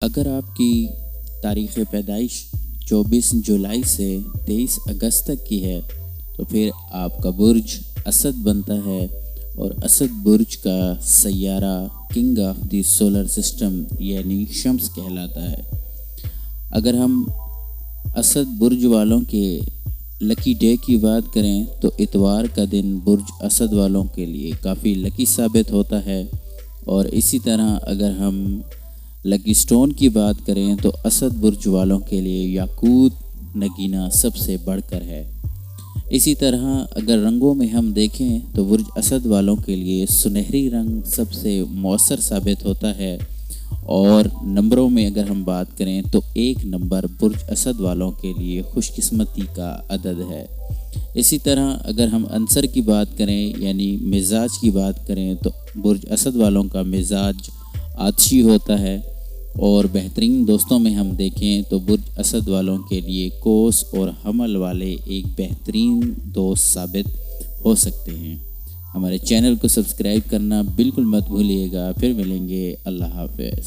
اگر آپ کی تاریخ پیدائش 24 جولائی سے 23 اگست تک کی ہے تو پھر آپ کا برج اسد بنتا ہے، اور اسد برج کا سیارہ king of the solar system یعنی شمس کہلاتا ہے۔ اگر ہم اسد برج والوں کے لکی ڈے کی بات کریں تو اتوار کا دن برج اسد والوں کے لیے کافی لکی ثابت ہوتا ہے، اور اسی طرح اگر ہم لکی سٹون کی بات کریں تو اسد برج والوں کے لیے یاقوت نگینہ سب سے بڑھ کر ہے۔ اسی طرح اگر رنگوں میں ہم دیکھیں تو برج اسد والوں کے لیے سنہری رنگ سب سے مؤثر ثابت ہوتا ہے، اور نمبروں میں اگر ہم بات کریں تو 1 نمبر برج اسد والوں کے لیے خوش قسمتی کا عدد ہے۔ اسی طرح اگر ہم عنصر کی بات کریں یعنی مزاج کی بات کریں تو برج اسد والوں کا مزاج آتشی ہوتا ہے، اور بہترین دوستوں میں ہم دیکھیں تو برج اسد والوں کے لیے قوس اور حمل والے ایک بہترین دوست ثابت ہو سکتے ہیں۔ ہمارے چینل کو سبسکرائب کرنا بالکل مت بھولیے گا۔ پھر ملیں گے، اللہ حافظ۔